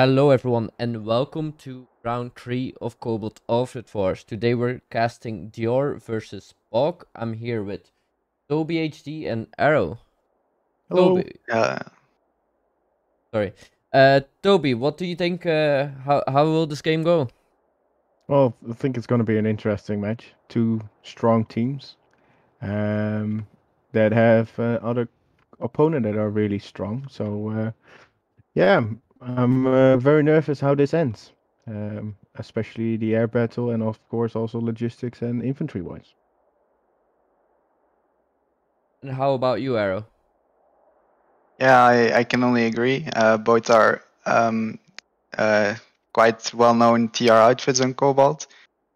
Hello everyone and welcome to round 3 of Cobalt Outfit Wars. Today we're casting DIOR versus BAWC. I'm here with Toby HD and Arrow. Hello. Toby, sorry. Toby, what do you think, how will this game go? Well, I think it's going to be an interesting match. Two strong teams um, that have other opponent that are really strong. So yeah, I'm very nervous how this ends, especially the air battle and of course also logistics and infantry wise. And how about you, Arrow? Yeah, I can only agree. Both are uh, quite well-known TR outfits on Cobalt.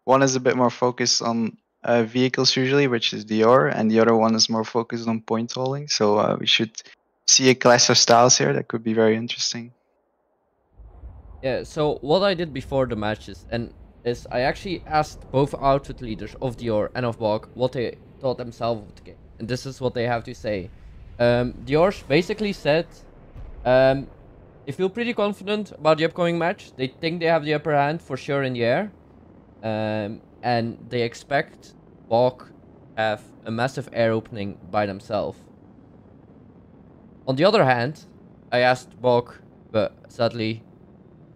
One is a bit more focused on vehicles usually, which is DIOR, and the other one is more focused on point holding. So we should see a clash of styles here that could be very interesting. Yeah, so what I did before the matches is I actually asked both outfit leaders of DIOR and of BAWC what they thought themselves of the game. And this is what they have to say. DIOR's basically said they feel pretty confident about the upcoming match. They think they have the upper hand for sure in the air. And they expect BAWC have a massive air opening by themselves. On the other hand, I asked BAWC, but sadly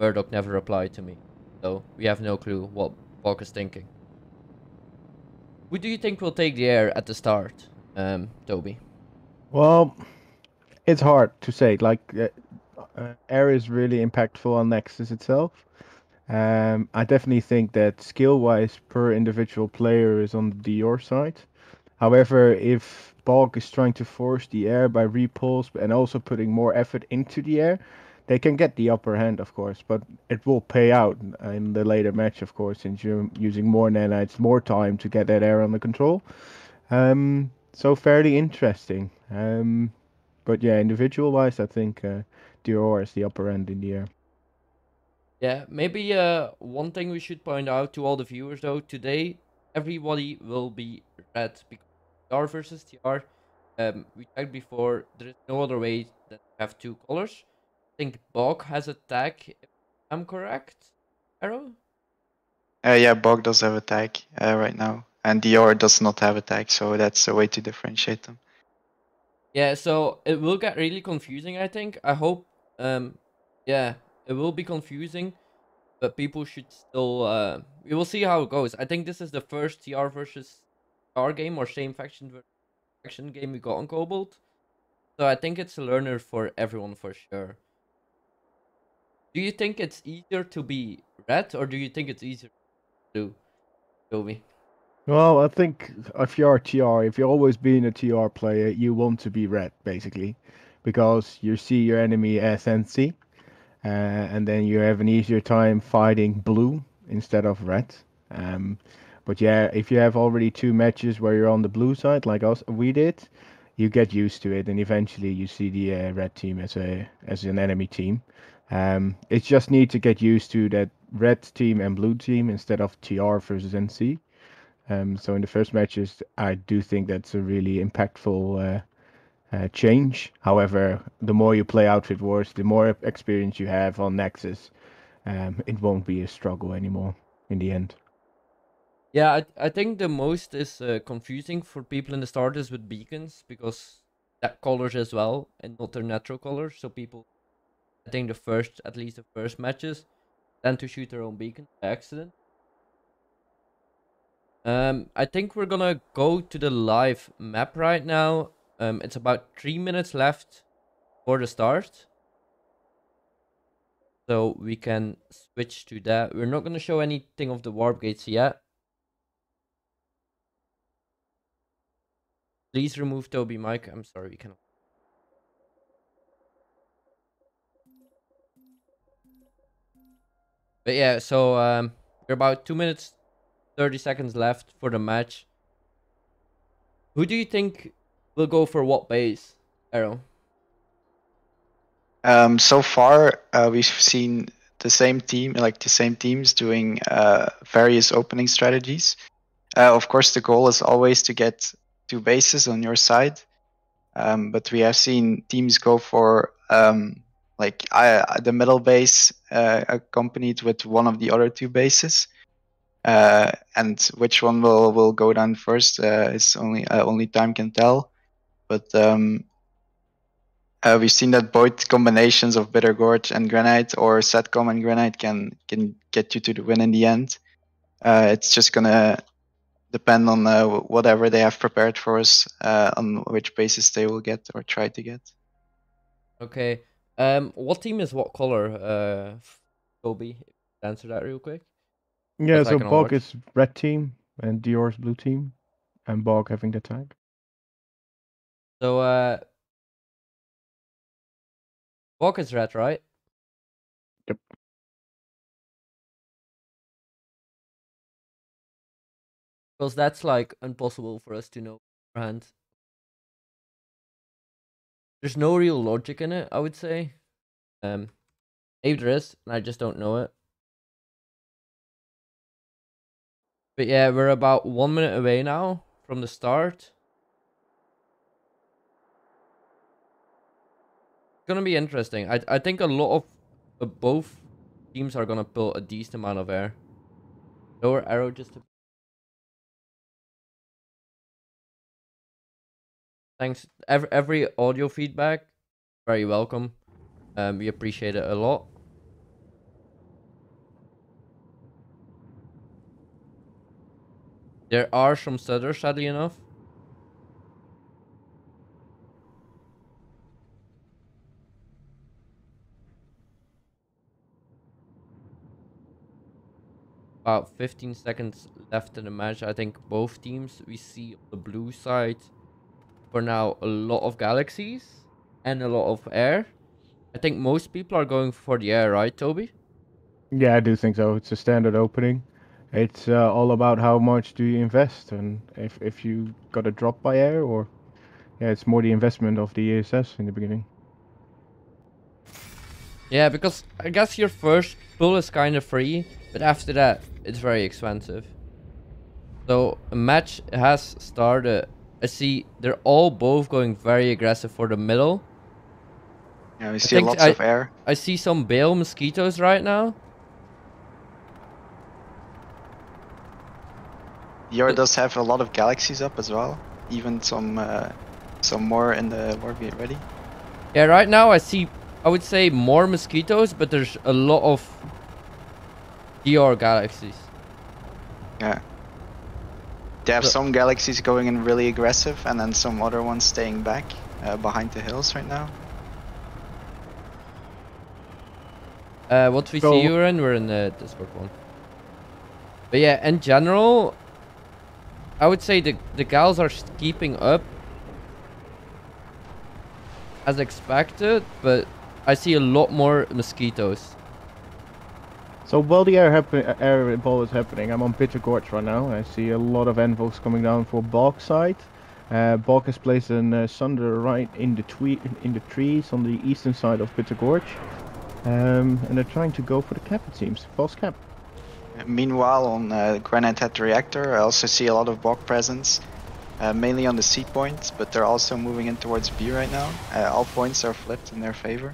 Murdoch never replied to me, so we have no clue what BAWC is thinking. Who do you think will take the air at the start, Toby? Well, it's hard to say. Air is really impactful on Nexus itself. I definitely think that skill-wise per individual player is on the Dior side. However, if BAWC is trying to force the air by repulse and also putting more effort into the air, they can get the upper hand, of course, but it will pay out in the later match, of course, since you're using more nanites, more time to get that air under control. So fairly interesting. But yeah, individual-wise, I think Dior is the upper end in the air. Yeah, maybe one thing we should point out to all the viewers though, today everybody will be red because TR versus TR. We checked before, there is no other way than to have two colors. I think BAWC has a tag, if I'm correct, Arrow? Yeah, Bog does have a tag right now, and DIOR does not have a tag, so that's a way to differentiate them. Yeah, so it will get really confusing, I think. I hope, yeah, it will be confusing, but people should still, we will see how it goes. I think this is the first TR versus TR game or same faction versus faction game we got on Cobalt. So I think it's a learner for everyone for sure. Do you think it's easier to be red or do you think it's easier to do, Toby? Well, I think if you're TR, if you've always been a TR player, you want to be red, basically, because you see your enemy as NC, and then you have an easier time fighting blue instead of red. Um, but yeah, if you have already two matches where you're on the blue side, like us, we did, you get used to it, and eventually you see the red team as an enemy team. It's just need to get used to that red team and blue team instead of TR versus NC. So in the first matches, I do think that's a really impactful change. However, the more you play Outfit Wars, the more experience you have on Nexus, it won't be a struggle anymore in the end. Yeah, I think the most is confusing for people in the starters with beacons because that colors as well and not their natural colors. So people, I think at least the first matches, tend to shoot their own beacon by accident. I think we're gonna go to the live map right now. It's about 3 minutes left for the start. So we can switch to that. We're not gonna show anything of the warp gates yet. Please remove Toby mic. I'm sorry, we cannot. But yeah, so we're about 2 minutes 30 seconds left for the match. Who do you think will go for what base, Arrow? So far, we've seen the same teams doing various opening strategies. Of course, the goal is always to get two bases on your side, but we have seen teams go for like the middle base accompanied with one of the other 2 bases. And which one will go down first is only time can tell. But we've seen that both combinations of Bitter Gorge and Granite, or Satcom and Granite, can get you to the win in the end. It's just gonna depend on whatever they have prepared for us, on which bases they will get or try to get. Okay. What team is what color? Toby, answer that real quick. Yeah, That's so like an BAWC award. is red team and DIOR's blue team, and BAWC having the tag. So BAWC is red, right? Yep. Because that's like impossible for us to know beforehand. There's no real logic in it, I would say. Maybe there is, and I just don't know it. But yeah, we're about 1 minute away now from the start. It's gonna be interesting. I think a lot of both teams are gonna pull a decent amount of air. Lower arrow just to... Thanks. Every audio feedback, very welcome. We appreciate it a lot. There are some stutters, sadly enough. About 15 seconds left in the match. I think both teams, we see on the blue side for now a lot of galaxies and a lot of air. I think most people are going for the air, right, Toby? Yeah, I do think so. It's a standard opening. It's all about how much do you invest, and if you got a drop by air, or yeah, it's more the investment of the ESS in the beginning. Yeah, because I guess your first pull is kind of free, but after that, it's very expensive. So a match has started. I see they're all both going very aggressive for the middle. Yeah, we see lots of air. I see some Bale mosquitoes right now. DIOR does have a lot of galaxies up as well. Even some more in the Wargate ready. Yeah, right now I see, I would say more mosquitoes, but there's a lot of DIOR galaxies. Yeah. They have some galaxies going in really aggressive, and then some other ones staying back behind the hills right now. What we see you in, we're in the Discord one. But yeah, in general, I would say the gals are keeping up as expected, but I see a lot more mosquitoes. So while the air ball is happening, I'm on Bitter Gorge right now. I see a lot of envoys coming down for BAWC side. BAWC has placed a Sunder right in the trees on the eastern side of Bitter Gorge. And they're trying to go for the cap, it seems. False cap. Meanwhile, on Granite Head Reactor, I also see a lot of BAWC presence. Mainly on the C point, but they're also moving in towards B right now. All points are flipped in their favor.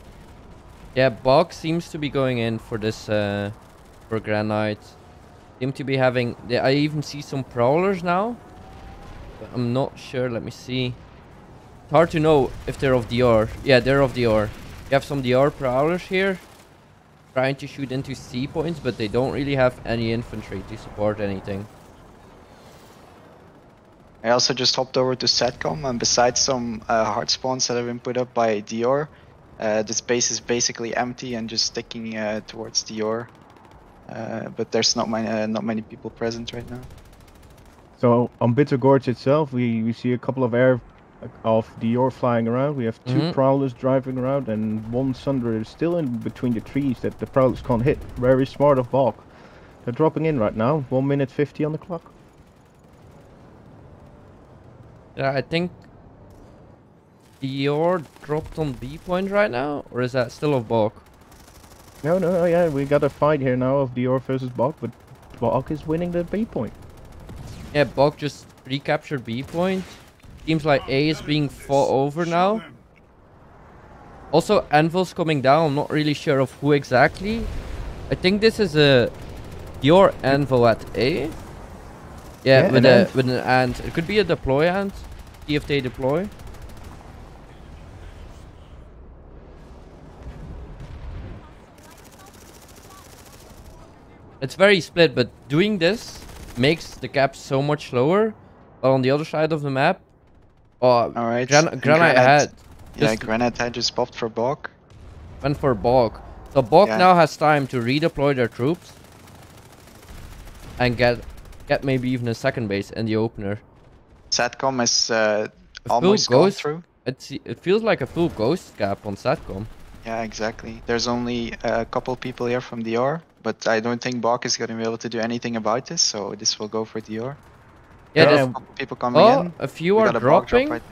Yeah, BAWC seems to be going in for this, for Granite. Seem to be having... I even see some Prowlers now. But I'm not sure, let me see. It's hard to know if they're of DIOR. Yeah, they're of DIOR. You have some DIOR Prowlers here. Trying to shoot into C points, but they don't really have any infantry to support anything. I also just hopped over to Satcom, and besides some hard spawns that have been put up by DIOR, this base is basically empty and just sticking towards DIOR. But there's not many people present right now. So on Bitter Gorge itself, we see a couple of DIOR flying around. We have two Prowlers driving around, and one Sunder is still in between the trees that the Prowlers can't hit. Very smart of BAWC. They're dropping in right now. 1 minute 50 on the clock. Yeah, I think DIOR dropped on B point right now, or is that still of BAWC? No, yeah, we got a fight here now of DIOR versus BAWC, but BAWC is winning the B point. Yeah, BAWC just recaptured B point. Seems like A is being fought over now. Also, anvils coming down. I'm not really sure of who exactly. I think this is a DIOR anvil at A. Yeah, with an ant. It could be a deploy ant. See if they deploy. It's very split, but doing this makes the cap so much slower. But on the other side of the map, Alright. Granite had. Yeah, Granite had just popped for BAWC. Went for BAWC. So BAWC now has time to redeploy their troops. And get maybe even a second base in the opener. Satcom is almost gone through. It feels like a full ghost cap on Satcom. Yeah, exactly. There's only a couple people here from DIOR, but I don't think BAWC is going to be able to do anything about this, so this will go for DIOR. Yeah, there's a couple people coming in. A few are dropping. Right,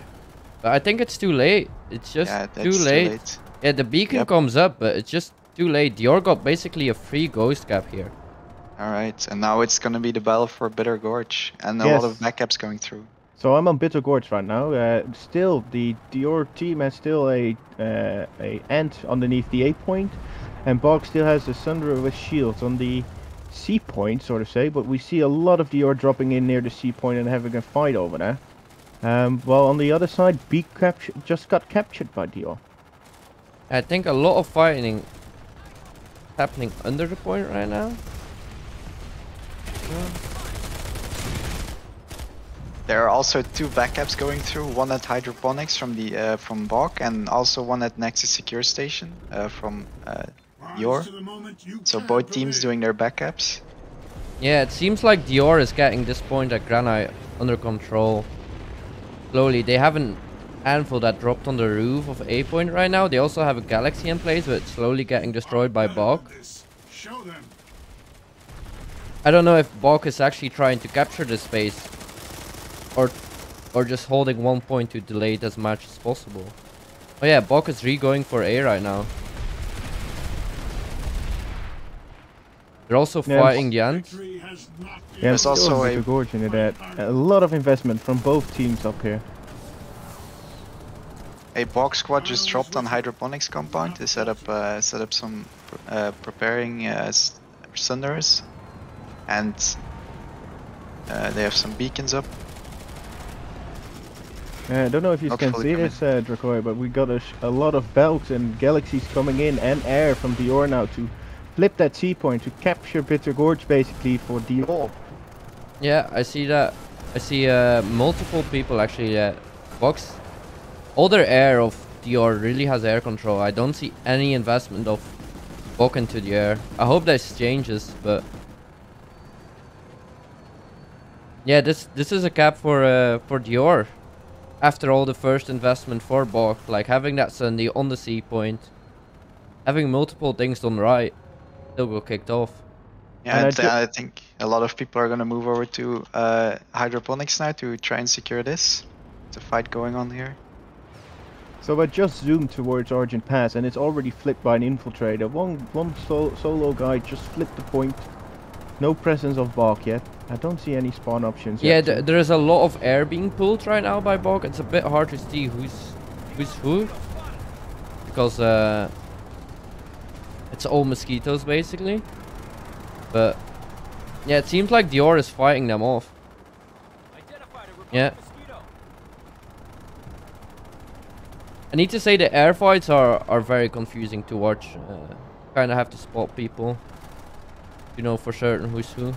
but I think it's too late. It's just too late. Yeah, the beacon comes up, but it's just too late. DIOR got basically a free ghost cap here. Alright, and now it's going to be the battle for Bitter Gorge, and a lot of backups going through. So I'm on Bitter Gorge right now. Still, the DIOR team has still a ant underneath the A point, and BAWC still has the Sunderer with shields on the C point, so to say. But we see a lot of DIOR dropping in near the C point and having a fight over there. While on the other side, B just got captured by DIOR. I think a lot of fighting happening under the point right now. There are also two backups going through, one at Hydroponics from the from BAWC, and also one at Nexus Secure Station from DIOR. So both teams doing their backups. Yeah, it seems like DIOR is getting this point at Granite under control. Slowly, they have an anvil that dropped on the roof of A point right now. They also have a Galaxy in place, but it's slowly getting destroyed by BAWC. I don't know if BAWC is actually trying to capture this space, or just holding one point to delay it as much as possible. Oh yeah, BAWC is re-going for A right now. They're also fighting the ants. Yeah, there's also a gorge in it. A lot of investment from both teams up here. A BAWC squad just dropped on Hydroponics compound to set up some preparing Sunderers, and they have some beacons up. I don't know if you can see this, Drakoy, but we got a lot of BAWCs and Galaxies coming in and air from DIOR now to flip that C point to capture Bitter Gorge basically for DIOR. Yeah, I see that. I see multiple people actually. BAWC. All their air of DIOR really has air control. I don't see any investment of BAWC into the air. I hope this changes, but yeah, this is a cap for DIOR. After all the first investment for BAWC, like having that Sunday on the C point, having multiple things done right, still got kicked off. Yeah, I think a lot of people are gonna move over to Hydroponics now to try and secure this. It's a fight going on here. So I just zoomed towards Argent Pass and it's already flipped by an infiltrator. One solo guy just flipped the point. No presence of BAWC yet. I don't see any spawn options yet. Yeah, there is a lot of air being pulled right now by BAWC. It's a bit hard to see who's who. Because it's all mosquitoes basically. But yeah, it seems like DIOR is fighting them off. Yeah. I need to say the air fights are very confusing to watch. Kind of have to spot people. You know for certain who's who.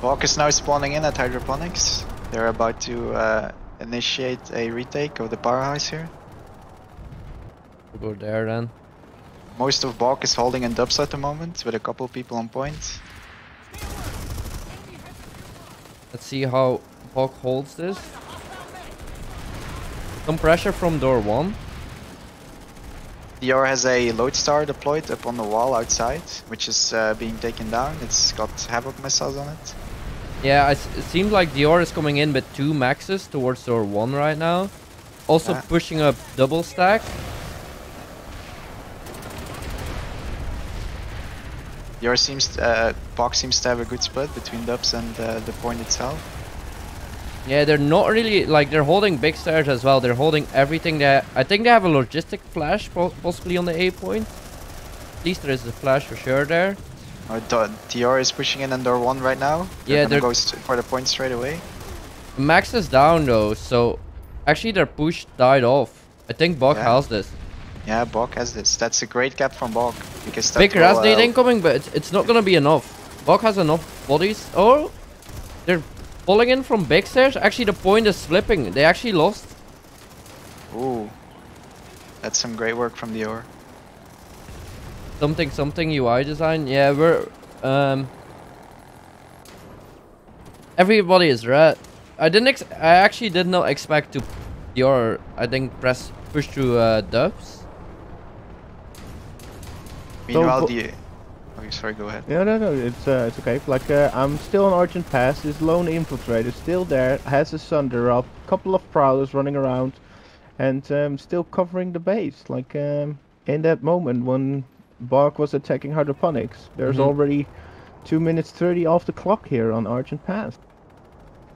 BAWC is now spawning in at Hydroponics. They're about to initiate a retake of the powerhouse here. We'll go there then. Most of BAWC is holding in dubs at the moment, with a couple people on point. Let's see how BAWC holds this. Some pressure from door 1. DIOR has a Lodestar deployed up on the wall outside, which is being taken down. It's got Havoc missiles on it. Yeah, it seems like DIOR is coming in with 2 maxes towards door 1 right now. Also pushing up double stack. BAWC seems to have a good split between dubs and the point itself. Yeah, they're not really like they're holding big stairs as well. They're holding everything. That I think they have a logistic flash possibly on the A point. At least there is a flash for sure there. DIOR is pushing in on door 1 right now. Yeah, they're going for the point straight away. Max is down though, so actually their push died off. I think BAWC has this. Yeah, BAWC has this. That's a great cap from BAWC because that Big resonate incoming, but it's not gonna be enough. BAWC has enough bodies. Oh, they're pulling in from big stairs. Actually, the point is flipping. They actually lost. Ooh, that's some great work from DIOR. Something UI design. Yeah, we're everybody is red. I actually did not expect to DIOR. I think push through dubs. Meanwhile, oh, sorry, go ahead. Yeah, no, it's okay. Like I'm still on Argent Pass. This lone infiltrator still there, has a Sunder up, couple of Prowlers running around, and still covering the base. Like in that moment when BAWC was attacking hydroponics, there's already 2 minutes 30 off the clock here on Argent Pass.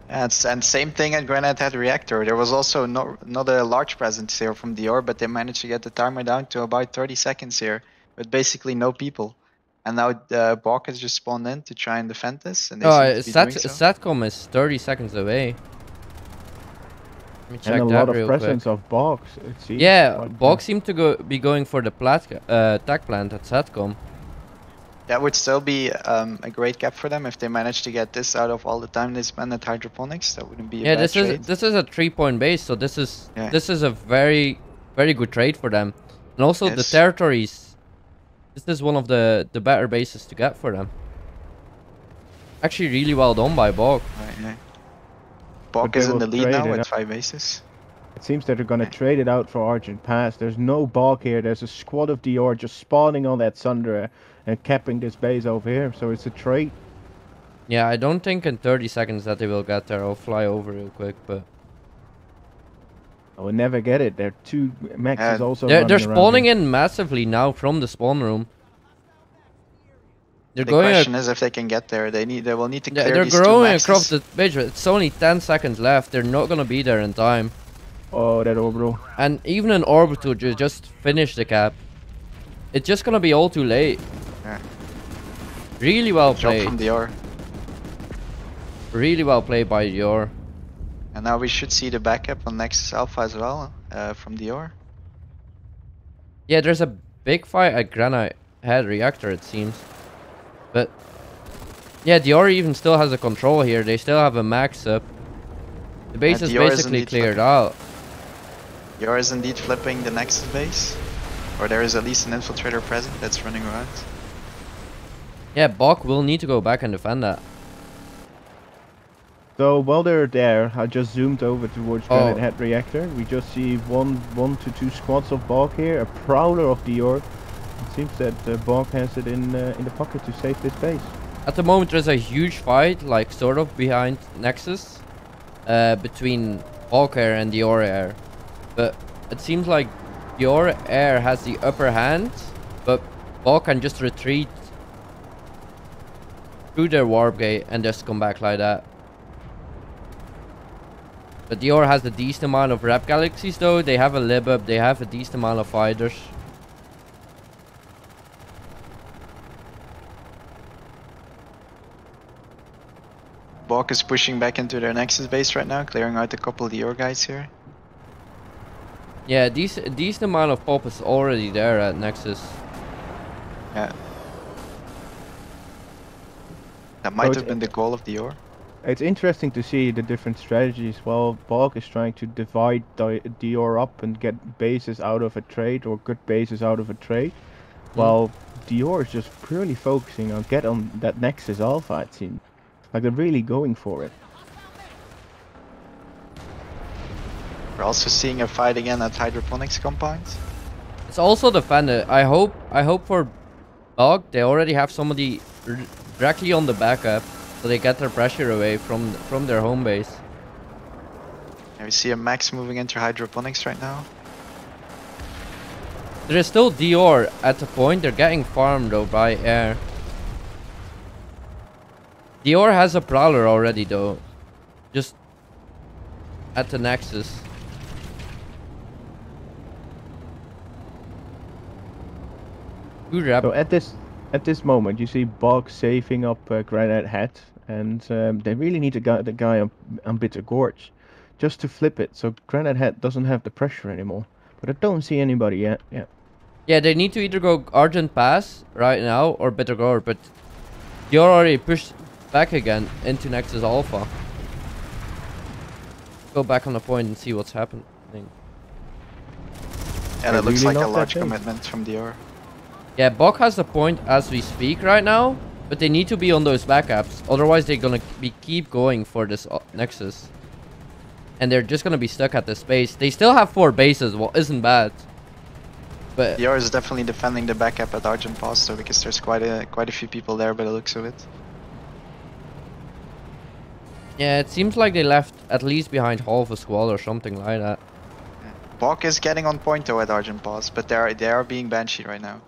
And same thing at Granite Head Reactor. There was also not a large presence here from DIOR, but they managed to get the timer down to about 30 seconds here, with basically no people. And now BAWC has just spawned in to try and defend this. And they seem to be doing so. Satcom is 30 seconds away. Let me check and a that lot of real presence quick. of BAWC, it seems. Yeah, like, BAWC seem to be going for the tech plant at Satcom. That would still be a great gap for them if they manage to get this out of all the time they spend at hydroponics. That wouldn't be a bad trade. This is a 3-point base, so this is a very good trade for them. And also the territories. This is one of the better bases to get for them. Actually, really well done by BAWC. Right, yeah. BAWC is in the lead now with 5 bases. It seems that they're going to trade it out for Argent Pass. There's no BAWC here. There's a squad of DIOR just spawning on that Sunder and capping this base over here. So it's a trade. Yeah, I don't think in 30 seconds that they will get there. I'll fly over real quick, but I will never get it. There are 2 maxes also. They're spawning in massively now from the spawn room. The question is if they can get there. They will need to clear they're these 2 growing maxes. across the bridge. It's only 10 seconds left. They're not gonna be there in time. Oh, that orbital. And even an orbital just finish the cap. It's just gonna be all too late. Yeah. Really well Job played. from DIOR. Really well played by DIOR. And now we should see the backup on Nexus Alpha as well from DIOR. Yeah, there's a big fight at Granite Head Reactor, it seems. But yeah, DIOR even still has a control here. They still have a max up. The base is DIOR basically cleared out. DIOR is indeed flipping the Nexus base. Or there is at least an infiltrator present that's running around. Yeah, BAWC will need to go back and defend that. So while they're there, I just zoomed over towards Granite Head Reactor. We just see one to two squads of BAWC here, a Prowler of DIOR. It seems that BAWC has it in the pocket to save this base. At the moment, there's a huge fight, like sort of behind Nexus, between BAWC Air and DIOR Air. But it seems like DIOR Air has the upper hand, but BAWC can just retreat through their warp gate and just come back like that. But DIOR has a decent amount of rep galaxies though. They have a lib up, they have a decent amount of fighters. BAWC is pushing back into their Nexus base right now, clearing out a couple of DIOR guys here. Yeah, decent amount of pop is already there at Nexus. Yeah. That might have been the goal of DIOR. It's interesting to see the different strategies. While BAWC is trying to divide DIOR up and get bases out of a trade or good bases out of a trade, while DIOR is just purely focusing on get on that Nexus Alpha, it seems. Like they're really going for it. We're also seeing a fight again at Hydroponics compound. It's also defended. I hope for BAWC they already have somebody directly on the backup, so they get their pressure away from their home base. And we see a Max moving into Hydroponics right now. There is still DIOR at the point. They're getting farmed though by air. DIOR has a Prowler already though. Just at the Nexus. Good rep. So at this moment, you see BAWC saving up Granite Hat, and they really need the guy on Bitter Gorge, just to flip it. So Granite Hat doesn't have the pressure anymore. But I don't see anybody yet. Yeah. Yeah, they need to either go Argent Pass right now or Bitter Gorge, but DIOR already pushed back again into Nexus Alpha. Go back on the point and see what's happening. Yeah, that looks really like a not that large big. commitment from DIOR. Yeah, BAWC has the point as we speak right now, but they need to be on those backups. Otherwise, they're gonna keep going for this Nexus. And they're just gonna be stuck at this base. They still have 4 bases, well, isn't bad. But DIOR is definitely defending the backup at Argent Pass, though, because there's quite a few people there by the looks of it. yeah, it seems like they left at least behind half a squad or something like that. BAWC is getting on point though at Argent Pass, but they are being bansheed right now.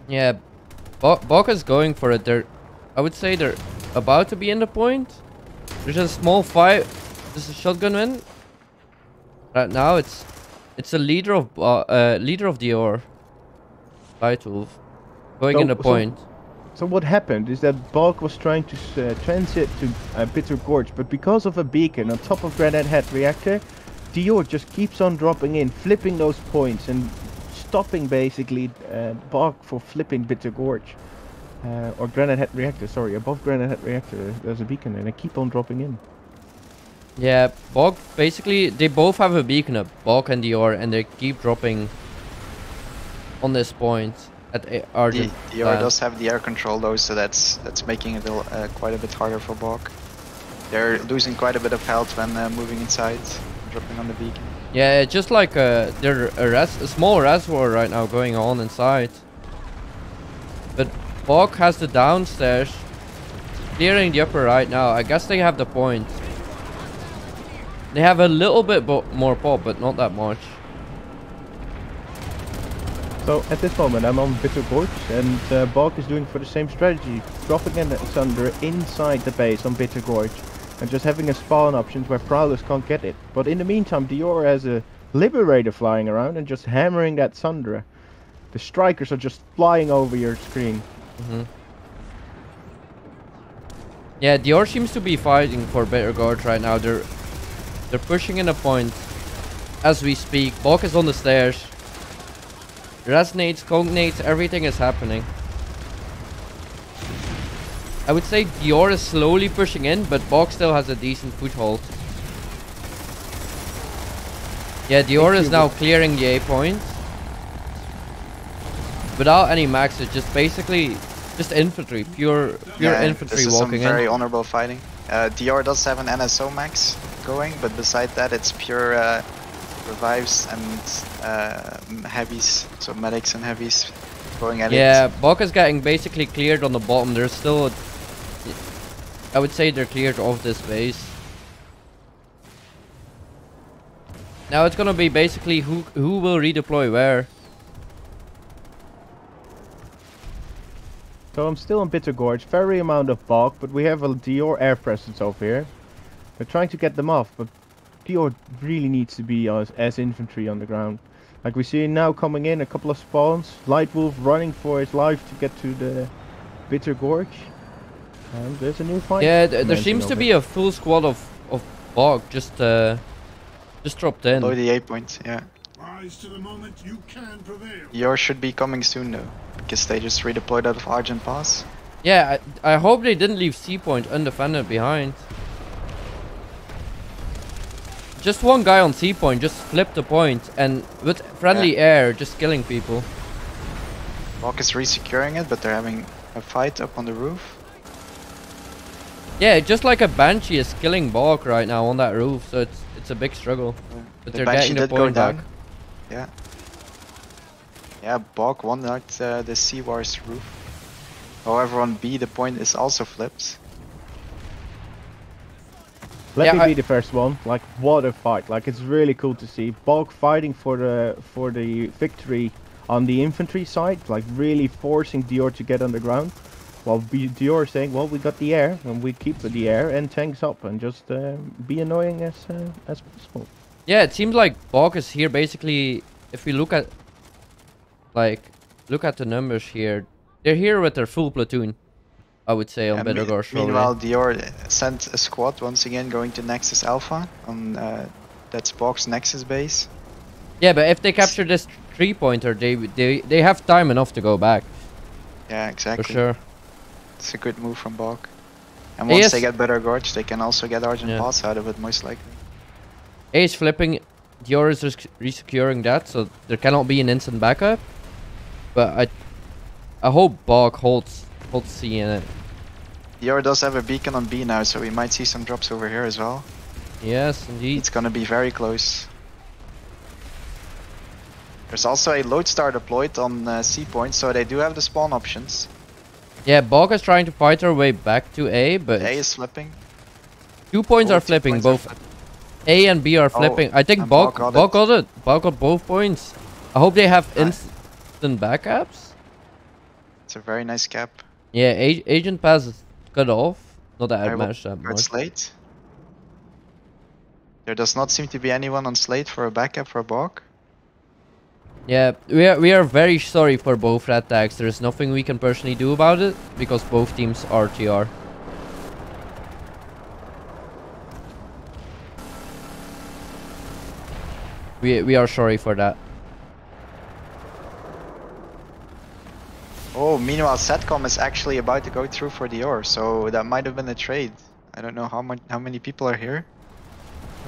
Yeah, BAWC is going for it. I would say they're about to be in the point. There's a small fight. There's a shotgun win. Right now, it's a leader of DIOR. Lightwolf going in the point. So what happened is that BAWC was trying to transit to Bitter Gorge, but because of a beacon on top of Granite Hat reactor, DIOR just keeps on dropping in, flipping those points and stopping basically BAWC for flipping Bitter Gorge. Or Granite Hat reactor, sorry, above Granite Hat reactor there's a beacon and they keep on dropping in. Yeah, BAWC basically, they both have a beacon up, BAWC and DIOR, and they keep dropping on this point at Argent. DIOR does have the air control though, so that's making it quite a bit harder for BAWC. They're losing quite a bit of health when moving inside, dropping on the beacon. Yeah, just like there's a small reservoir right now going on inside. But BAWC has the downstairs, clearing the upper right now. I guess they have the point. They have a little bit more pop, but not that much. So at this moment I'm on Bitter Gorge and BAWC is doing for the same strategy, dropping in Thunder inside the base on Bitter Gorge and just having a spawn options where Prowlers can't get it. But in the meantime DIOR has a Liberator flying around and just hammering that Thunder. The strikers are just flying over your screen. Yeah, DIOR seems to be fighting for Bitter Gorge right now. They're pushing in a point as we speak. BAWC is on the stairs. Resonates, cognates, everything is happening. I would say DIOR is slowly pushing in, but BAWC still has a decent foothold. Yeah, DIOR is now clearing the A point. Without any max, it's just basically just infantry, pure infantry this is walking some very in. honorable fighting. DIOR does have an NSO max going, but beside that it's pure revives and heavies, so medics and heavies going at it. Yeah, BAWC is getting basically cleared on the bottom. There's still I would say they're cleared off this base. Now it's gonna be basically who will redeploy where. So I'm still on Bitter Gorge, very amount of BAWC, but we have a DIOR air presence over here. They're trying to get them off, but DIOR really needs to be as infantry on the ground. Like we see now coming in, a couple of spawns. Lightwolf running for his life to get to the Bitter Gorge. And there's a new fight. Yeah, there seems to be a full squad of BAWC just dropped in. Below the A point, yeah. Rise to the moment you can prevail. DIOR should be coming soon though, because they just redeployed out of Argent Pass. Yeah, I hope they didn't leave C point undefended behind. Just one guy on C point just flipped the point and with friendly air just killing people. BAWC is re-securing it, but they're having a fight up on the roof. Yeah, just like a Banshee is killing BAWC right now on that roof, so it's a big struggle. But The they're Banshee getting the did go point back. down. Yeah. Yeah, BAWC won out the C-Wars roof. However, on B the point is also flipped. Let Yeah, me be the first one. Like, what a fight! Like, it's really cool to see BAWC fighting for the victory on the infantry side, like really forcing DIOR to get on the ground. While DIOR is saying, well, we got the air, and we keep the air and tanks up, and just be annoying as possible. Yeah, it seems like BAWC is here basically. If we look at the numbers here, they're here with their full platoon. I would say on Better Gorge. Meanwhile, DIOR sent a squad once again going to Nexus Alpha on that's BAWC's Nexus base. Yeah, but if they capture this 3-pointer, they have time enough to go back. Yeah, exactly. For sure. It's a good move from BAWC. And once Yes. they get Better Gorge, they can also get Argent Yeah. Pass out of it, most likely. A is flipping, DIOR is resecuring that, so there cannot be an instant backup. But I hope BAWC holds C in it. DIOR does have a beacon on B now, so we might see some drops over here as well. Yes, indeed. It's gonna be very close. There's also a Lodestar deployed on C point, so they do have the spawn options. Yeah, BAWC is trying to fight her way back to A, but A is flipping. 2 points Oh, are 2 flipping. points are Both A and B are flipping. I think and BAWC BAWC got got it. BAWC got both points. I hope they have instant backups. It's a very nice cap. Yeah, Agent Pass is cut off. Not that I I will managed that start much. Slate. There does not seem to be anyone on Slate for a backup for BAWC. Yeah, we are very sorry for both red tags. There is nothing we can personally do about it because both teams are TR. We are sorry for that. Oh, meanwhile, Satcom is actually about to go through for DIOR, so that might have been a trade. I don't know how many people are here.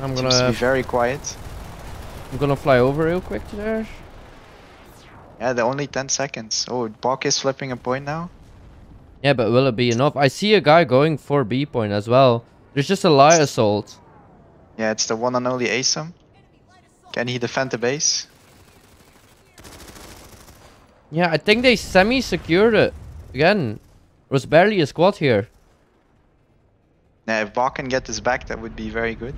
I'm Seems to be gonna very quiet. fly over real quick to there. Yeah, they're only 10 seconds. Oh, BAWC is flipping a point now. Yeah, but will it be enough? I see a guy going for B point as well. There's just a lie assault. Yeah, it's the one and only ASAM. Can he defend the base? Yeah, I think they semi-secured it. Again, there was barely a squad here. Yeah, if BAWC can get this back, that would be very good.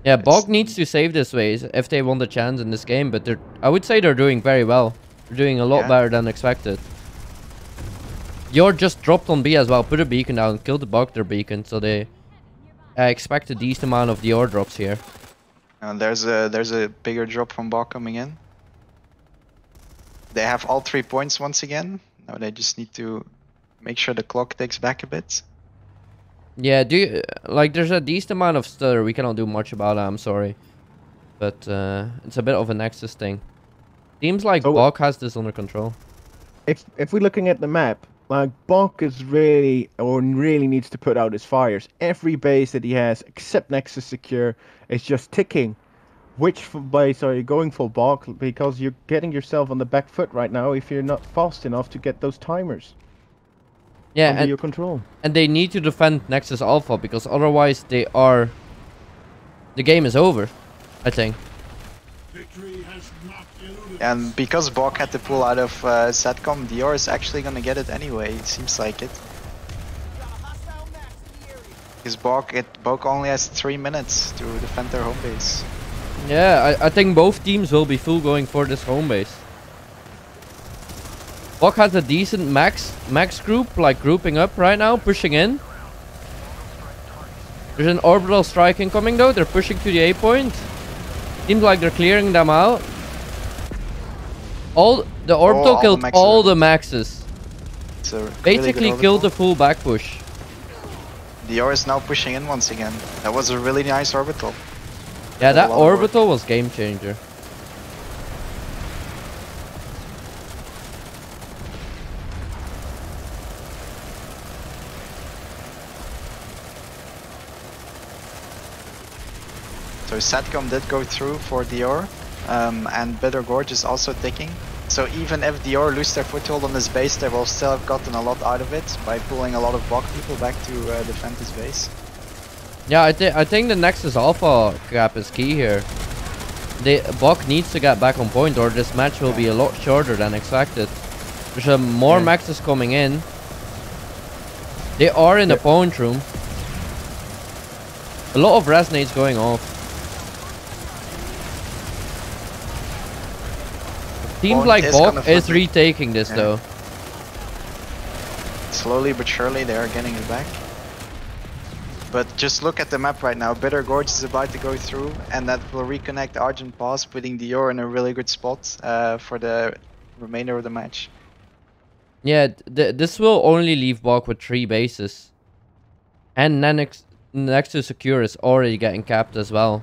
Yeah, It's- BAWC needs to save this way if they want a chance in this game, but I would say they're doing very well. They're doing a lot Yeah. better than expected. DIOR just dropped on B as well, put a beacon down, killed the BAWC their beacon, so they expect a decent amount of DIOR drops here. And there's a bigger drop from BAWC coming in. They have all 3 points once again. Now they just need to make sure the clock takes back a bit. Yeah, there's a decent amount of stutter, we cannot do much about it, I'm sorry. But it's a bit of a Nexus thing. Seems like So- BAWC has this under control. If we're looking at the map, like BAWC is really needs to put out his fires. Every base that he has, except Nexus Secure, is just ticking. Which base are you going for, BAWC? Because you're getting yourself on the back foot right now if you're not fast enough to get those timers Yeah, under and your control. And they need to defend Nexus Alpha because otherwise the game is over, I think. Victory has not eluded And us. because BAWC had to pull out of Satcom, DIOR is actually gonna get it anyway. It seems like it. Because BAWC only has 3 minutes to defend their home base. Yeah, I think both teams will be full going for this home base. BAWC has a decent max group, like grouping up right now, pushing in. There's an orbital strike incoming though, they're pushing to the A point. Seems like they're clearing them out. The orbital all the killed maxes all are- the maxes. It's a really good Basically killed orbital. the full back push. DIOR is now pushing in once again. That was a really nice orbital. Yeah, A that lot of work. orbital was game changer. So Satcom did go through for DIOR, and Bitter Gorge is also ticking. So even if DIOR lose their foothold on this base, they will still have gotten a lot out of it by pulling a lot of BAWC people back to defend this base. Yeah, I think the Nexus Alpha gap is key here. BAWC needs to get back on point or this match will be a lot shorter than expected. There's more maxes coming in. They are in the point room. A lot of resonates going off. Seems Point like is gonna BAWC is flip it. retaking this Yeah. though. slowly but surely they are getting it back. But just look at the map right now. Bitter Gorge is about to go through, and that will reconnect Argent Pass, putting DIOR in a really good spot for the remainder of the match. Yeah, this will only leave BAWC with 3 bases. And next to Secure is already getting capped as well.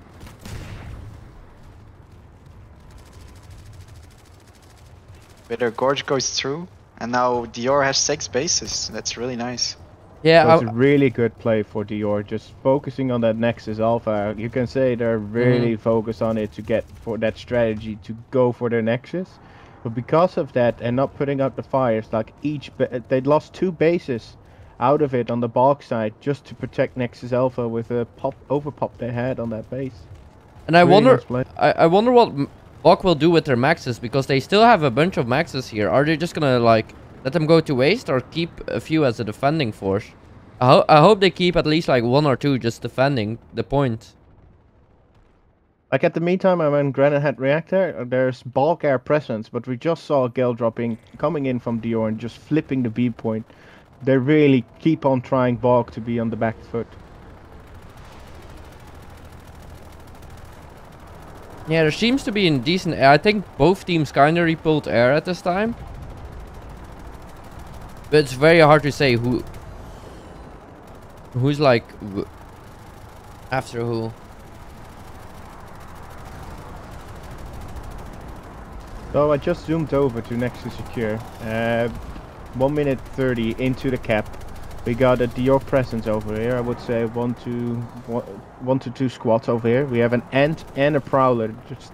Bitter Gorge goes through, and now DIOR has 6 bases. That's really nice. Yeah, So it's a really good play for DIOR, just focusing on that Nexus Alpha. You can say they're really focused on it to get for that strategy to go for their Nexus. But because of that and not putting out the fires, like they lost 2 bases out of it on the BAWC side just to protect Nexus Alpha with a overpop they had on that base. and I Really wonder, nice play. I wonder what BAWC will do with their maxes, because they still have a bunch of maxes here. Are they just gonna like let them go to waste, or keep a few as a defending force? I hope they keep at least like 1 or 2 just defending the point. Like at the meantime, I'm in Granite Head Reactor. There's BAWC air presence, but we just saw a gale coming in from DIOR and just flipping the B point. They really keep on trying BAWC to be on the back foot. Yeah, there seems to be in decent air. I think both teams kinda repulled air at this time. But it's very hard to say who's like after who. So I just zoomed over to Nexus Secure. 1 minute 30 into the cap. We got a DIOR presence over here. I would say one to two squads over here. We have an Ant and a Prowler just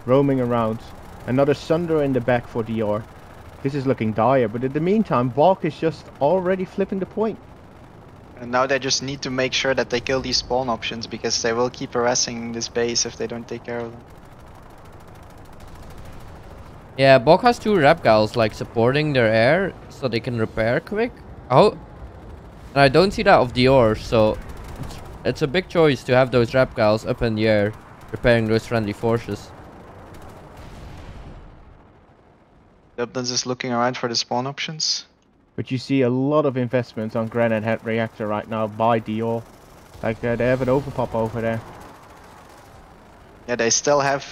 roaming around. Another Sunder in the back for DIOR. This is looking dire, but in the meantime, BAWC is just already flipping the point. And now they just need to make sure that they kill these spawn options, because they will keep harassing this base if they don't take care of them. Yeah, BAWC has 2 rep gals like supporting their air so they can repair quick. And I don't see that of DIOR, so it's a big choice to have those rep gals up in the air repairing those friendly forces. Dublin's just looking around for the spawn options. But you see a lot of investments on Granite Head Reactor right now by DIOR. Like they have an overpop over there. Yeah, they still have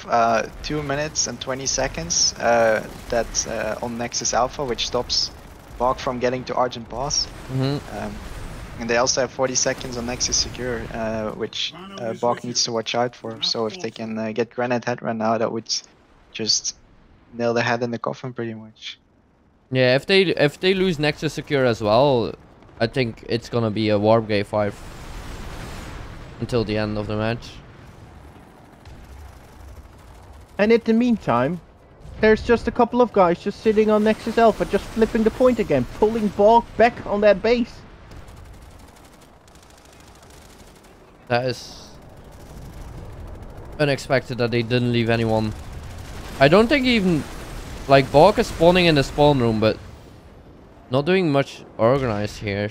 2 minutes and 20 seconds that's on Nexus Alpha, which stops BAWC from getting to Argent Pass. And they also have 40 seconds on Nexus Secure, which BAWC needs to watch out for. So if they can get Granite Head right now, that would just nail the head in the coffin pretty much. Yeah, if they lose Nexus Secure as well, I think it's gonna be a Warp Gate 5 until the end of the match. And in the meantime, there's just a couple of guys just sitting on Nexus Alpha, just flipping the point again, pulling BAWC back on that base. That is unexpected that they didn't leave anyone. I don't think even like BAWC is spawning in the spawn room, but not doing much organized here.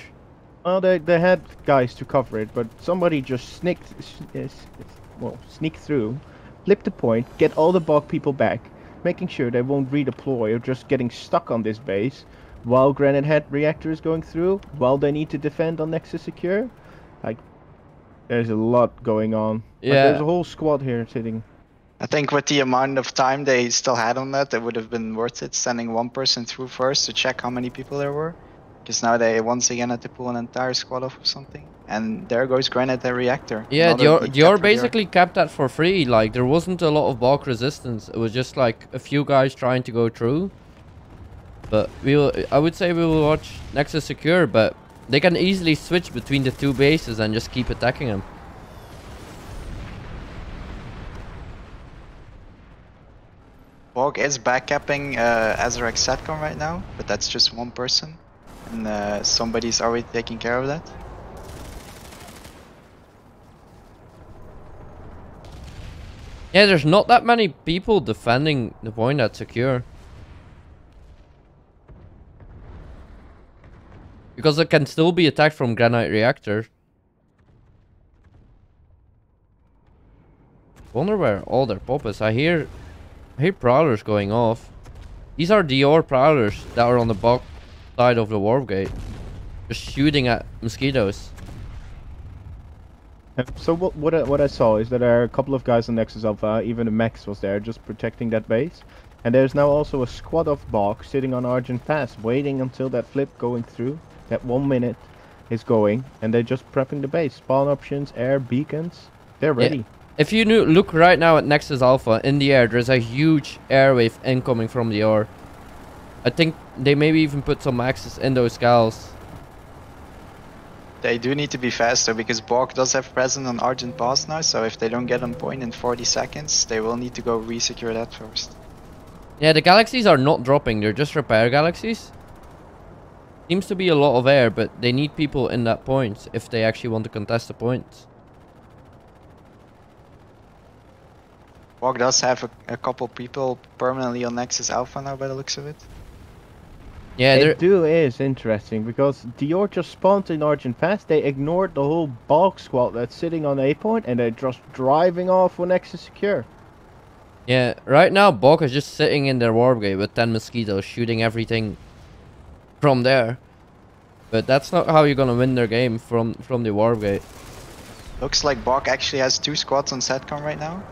Well, they had guys to cover it, but somebody just sneaked through, flip the point, get all the BAWC people back, making sure they won't redeploy or just getting stuck on this base while Granite Head Reactor is going through, while they need to defend on Nexus Secure. Like, there's a lot going on. Yeah. Like, there's a whole squad here sitting. I think with the amount of time they still had on that, it would have been worth it sending one person through first to check how many people there were. Because now they once again had to pull an entire squad off of something. And there goes Granite Head Reactor. Yeah, DIOR basically kept that for free. Like, there wasn't a lot of BAWC resistance. It was just like a few guys trying to go through. But I would say we will watch Nexus Secure, but they can easily switch between the 2 bases and just keep attacking them. BAWC is backcapping Azarac Satcom right now, but that's just one person. And somebody's already taking care of that. Yeah, there's not that many people defending the point that's secure. Because it can still be attacked from Granite Reactor. Wonder where all their pop is. I hear Prowlers going off. These are DIOR Prowlers that are on the BAWC side of the Warp Gate. just shooting at mosquitoes. So what I saw is that there are a couple of guys on Nexus Alpha, even the Max was there, just protecting that base. And there's now also a squad of BAWC sitting on Argent Pass, waiting until that flip going through, that 1 minute is going, and they're just prepping the base. Spawn options, air, beacons, they're ready. Yeah. If you look right now at Nexus Alpha, in the air, there's a huge air wave incoming from the DIOR. I think they maybe even put some axes in those scals. They do need to be faster because BAWC does have presence on Argent Pass now, so if they don't get on point in 40 seconds, they will need to go re-secure that first. Yeah, the galaxies are not dropping, they're just repair galaxies. Seems to be a lot of air, but they need people in that point if they actually want to contest the points. BAWC does have a couple people permanently on Nexus Alpha now by the looks of it. Yeah, It is interesting because DIOR just spawned in Argent Pass. They ignored the whole BAWC squad that's sitting on A point, and they're just driving off when Nexus secure. yeah, right now BAWC is just sitting in their warp gate with 10 mosquitoes shooting everything from there. But that's not how you're gonna win their game from the warp gate. Looks like BAWC actually has 2 squads on SATCOM right now.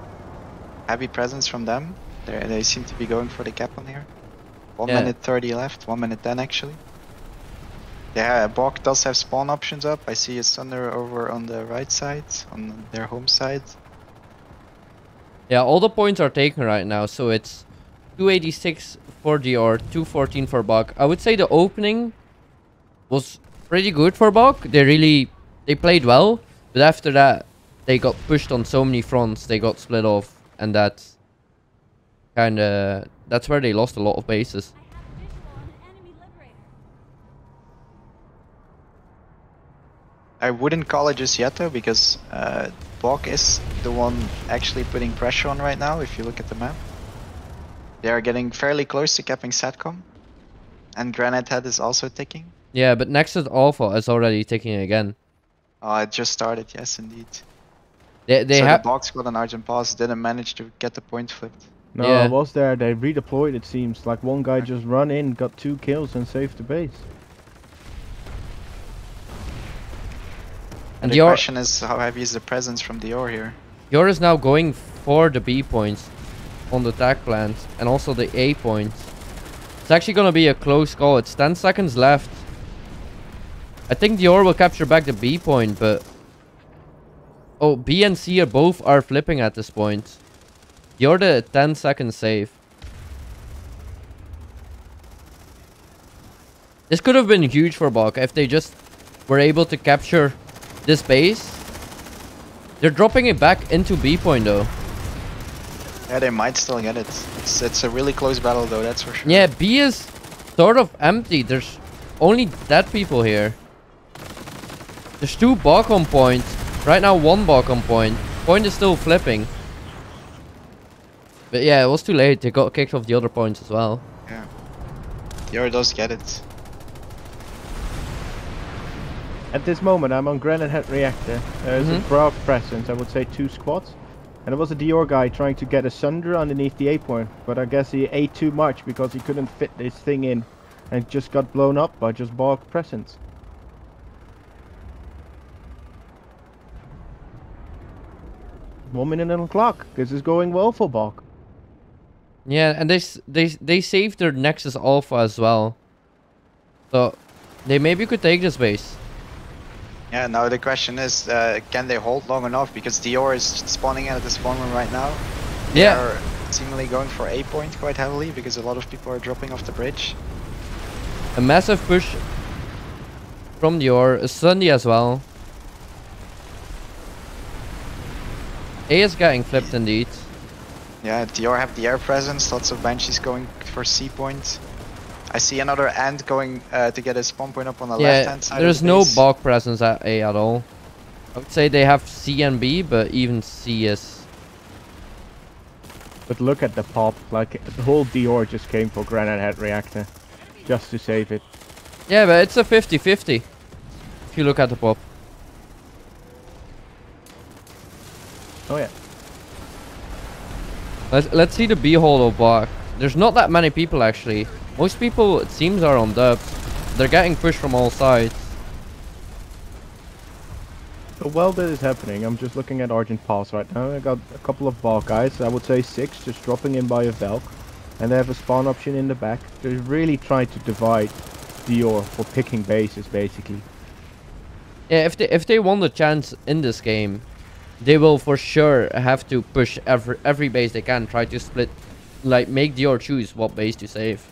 Heavy presence from them. They seem to be going for the cap on here. 1 minute 30 left, 1 minute 10 actually. Yeah, BAWC does have spawn options up. I see a Thunder over on the right side, on their home side. Yeah, all the points are taken right now, so it's 286 for DIOR, 214 for BAWC. I would say the opening was pretty good for BAWC. They played well, but after that they got pushed on so many fronts, they got split off, and that's where they lost a lot of bases. I wouldn't call it just yet though, because BAWC is the one actually putting pressure on right now, if you look at the map. They are getting fairly close to capping SATCOM. And Granite Head is also ticking. Yeah, but Nexus Alpha is already ticking again. It just started, yes indeed. They so have the BAWC squad on Argent Pass didn't manage to get the point flipped. No, Yeah. it was there. They redeployed, it seems. Like one guy just run in, got 2 kills and saved the base. And the DIOR question is, how heavy is the presence from DIOR here? DIOR is now going for the B points on the tag plant and also the A points. It's actually gonna be a close call. It's 10 seconds left. I think DIOR will capture back the B point, but oh, B and C are flipping at this point. You're the 10-second save. This could have been huge for BAWC if they just were able to capture this base. They're dropping it back into B point though. Yeah, they might still get it. It's a really close battle though, that's for sure. Yeah, B is sort of empty. There's only dead people here. There's 2 BAWC on point. Right now 1 BAWC on point. Point is still flipping. But yeah, it was too late. They got kicked off the other points as well. Yeah. DIOR does get it. At this moment, I'm on Granite Head Reactor. There's a broad presence, I would say 2 squads. And there was a DIOR guy trying to get a Sunder underneath the A point. But I guess he ate too much because he couldn't fit this thing in. And just got blown up by just BAWC presence. One minute on the clock. This is going well for BAWC. Yeah, and they saved their Nexus Alpha as well. So they maybe could take this base. Yeah, now the question is, can they hold long enough? Because DIOR is spawning out of the spawn room right now. They are seemingly going for A point quite heavily because a lot of people are dropping off the bridge. A massive push from DIOR. Sunday as well. A is getting flipped indeed. Yeah, DIOR have the air presence, lots of Banshees going for C point. I see another Ant going to get a spawn point up on the left hand side. There's of the no base. BAWC presence at A at all. I would say they have C and B, but even C is... But look at the pop. Like, the whole DIOR just came for Granite Head Reactor. Just to save it. Yeah, but it's a 50-50. If you look at the pop. Oh yeah. Let's see the B hole of BAWC. There's not that many people actually. Most people, it seems, are on dubs. They're getting pushed from all sides. So while this is happening, I'm just looking at Argent Pass right now. I got a couple of BAWC guys, I would say 6, just dropping in by a Valk. And they have a spawn option in the back. They really try to divide DIOR for picking bases, basically. Yeah, if they want a chance in this game, they will for sure have to push every base they can, try to split, like make DIOR choose what base to save.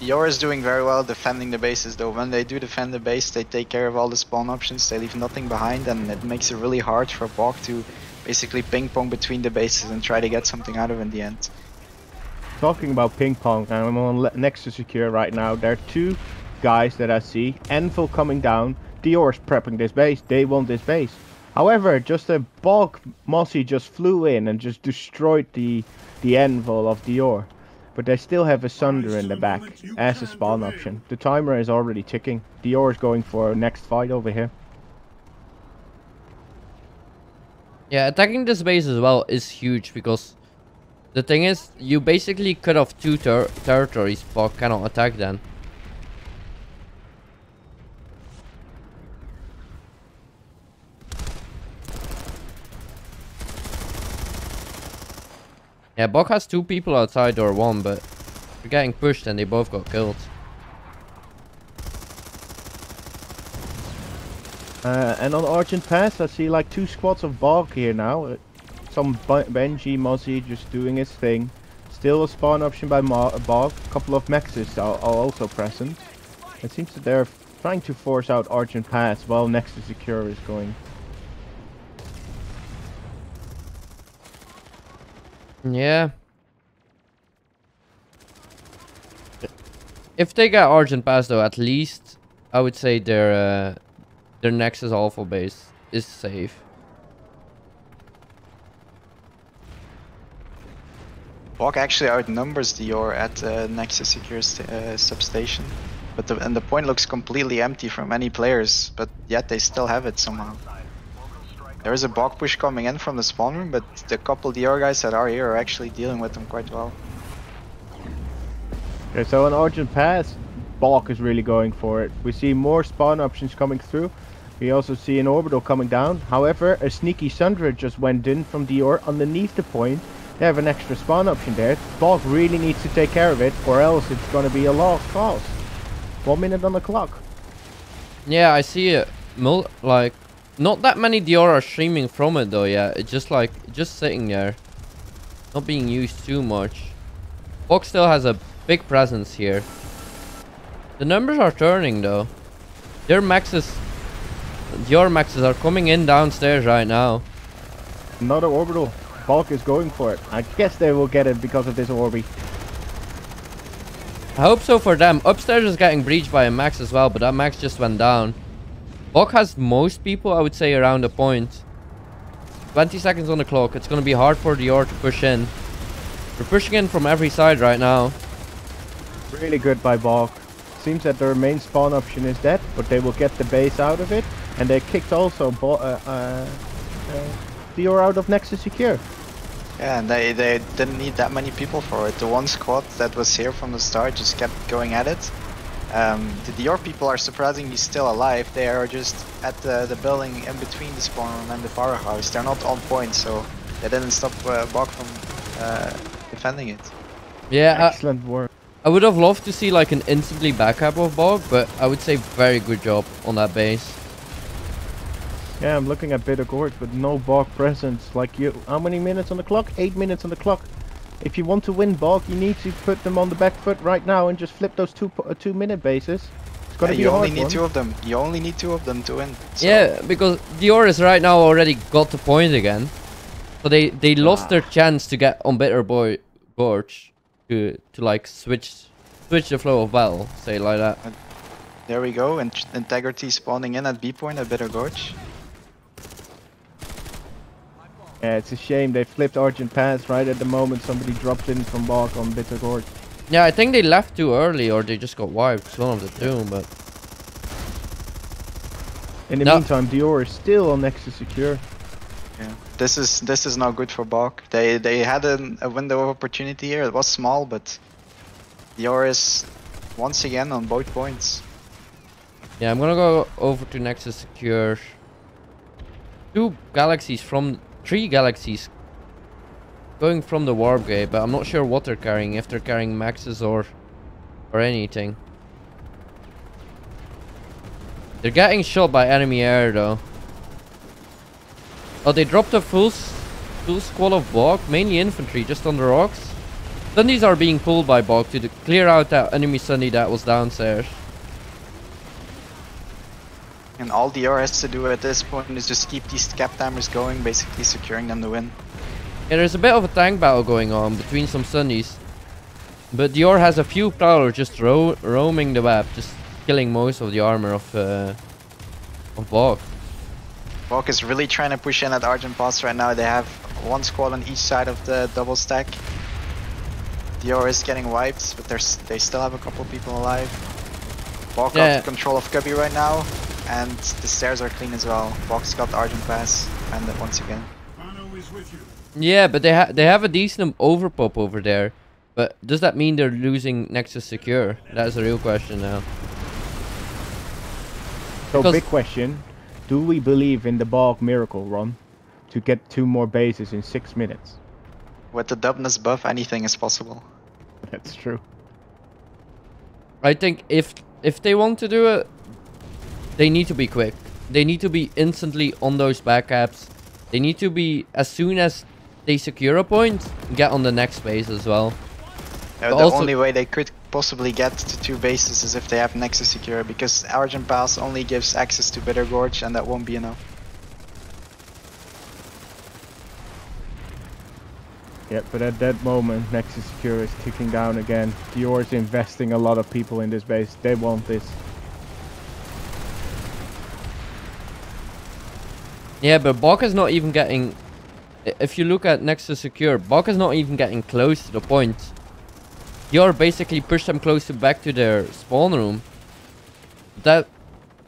DIOR is doing very well defending the bases though. When they do defend the base, they take care of all the spawn options, they leave nothing behind, and it makes it really hard for BAWC to basically ping pong between the bases and try to get something out of it in the end. Talking about ping pong, I'm on next to secure right now. There are 2 guys that I see. Anvil coming down. DIOR's prepping this base. They want this base. However, just a BAWC Mossy just flew in and just destroyed the Anvil of DIOR. But they still have a Sunder in the back as a spawn option. The timer is already ticking. DIOR is going for a next fight over here. Yeah, attacking this base as well is huge, because the thing is, you basically cut off 2 territories, BAWC cannot attack then. Yeah, BAWC has 2 people outside or 1, but they're getting pushed and they both got killed. And on Argent Pass, I see like 2 squads of BAWC here now. Some Benji, Mozzie just doing his thing. Still a spawn option by BAWC. A couple of Maxes are also present. It seems that they're trying to force out Argent Pass while Nexus Secure is going. Yeah. If they get Argent Pass though, at least I would say their Nexus Alpha base is safe. BAWC actually outnumbers DIOR at Nexus Secure substation, but the point looks completely empty from any players, but yet they still have it somehow. There is a BAWC push coming in from the spawn room, but the couple DIOR guys that are here are actually dealing with them quite well. Okay, so on Argent Pass, BAWC is really going for it. We see more spawn options coming through. We also see an orbital coming down. However, a sneaky Sundra just went in from DIOR underneath the point. They have an extra spawn option there. BAWC really needs to take care of it, or else it's going to be a lost cause. 1 minute on the clock. Yeah, I see it. Like, not that many DIOR are streaming from it though. Yeah, it's just like just sitting there, not being used too much. BAWC still has a big presence here. The numbers are turning though. Their maxes, DIOR maxes are coming in downstairs right now. Another orbital. BAWC is going for it. I guess they will get it because of this Orbi. I hope so for them. Upstairs is getting breached by a max as well, but that max just went down. BAWC has most people, I would say, around the point. 20 seconds on the clock. It's going to be hard for DIOR to push in. We're pushing in from every side right now. Really good by BAWC. Seems that their main spawn option is dead, but they will get the base out of it. And they kicked also DIOR out of Nexus Secure. Yeah, and they didn't need that many people for it. The one squad that was here from the start just kept going at it. The DIOR people are surprisingly still alive. They are just at the building in between the spawn room and the powerhouse. They're not on point, so they didn't stop BAWC from defending it. Yeah, Excellent work. I would have loved to see like an instantly backup of BAWC, but I would say very good job on that base. Yeah, I'm looking at Bitter Gorge, but no BAWC presence. Like you, how many minutes on the clock? 8 minutes on the clock. If you want to win BAWC, you need to put them on the back foot right now and just flip those 2 minute bases. It's gonna be a hard one. You only need 2 of them. You only need 2 of them to win. So. Yeah, because DIOR is right now already got the point again. So they lost their chance to get on Bitter Gorge to like switch the flow of battle, say it like that. There we go, and Integrity spawning in at B point at Bitter Gorge. Yeah, it's a shame they flipped Argent Pass right at the moment somebody dropped in from BAWC on Bitter Gorge. Yeah, I think they left too early or they just got wiped. It's one of the two, but... In the meantime, DIOR is still on Nexus Secure. Yeah, this is not good for BAWC. They had a window of opportunity here. It was small, but DIOR is once again on both points. Yeah, I'm gonna go over to Nexus Secure. 3 galaxies going from the warp gate, but I'm not sure what they're carrying, if they're carrying maxes or anything. They're getting shot by enemy air though. Oh, they dropped a full squad of BAWC, mainly infantry, just on the rocks. Sundies are being pulled by BAWC to clear out that enemy Sundy that was downstairs. And all DIOR has to do at this point is just keep these cap timers going, basically securing them to win. Yeah, there's a bit of a tank battle going on between some Sundies. But DIOR has a few prowlers just roaming the map, just killing most of the armor of BAWC. BAWC is really trying to push in at Argent Pass right now. They have one squad on each side of the double stack. DIOR is getting wiped, but they still have a couple people alive. BAWC got control of Cubby right now, and the stairs are clean as well. BAWC's got Argent Pass, and once again. Yeah, but they have a decent overpop over there. But does that mean they're losing Nexus Secure? That's a real question now. So big question. Do we believe in the BAWC miracle run to get 2 more bases in 6 minutes? With the Dubness buff, anything is possible. That's true. I think if they want to do it, they need to be quick. They need to be instantly on those backups. They need to be, as soon as they secure a point, get on the next base as well. The only way they could possibly get to 2 bases is if they have Nexus secure, because Argent Pass only gives access to Bitter Gorge, and that won't be enough. Yep, but at that moment, Nexus Secure is ticking down again. DIOR is investing a lot of people in this base. They want this. Yeah, but BAWC is not even getting... If you look at Nexus Secure, BAWC is not even getting close to the point. DIOR basically pushed them back to their spawn room. That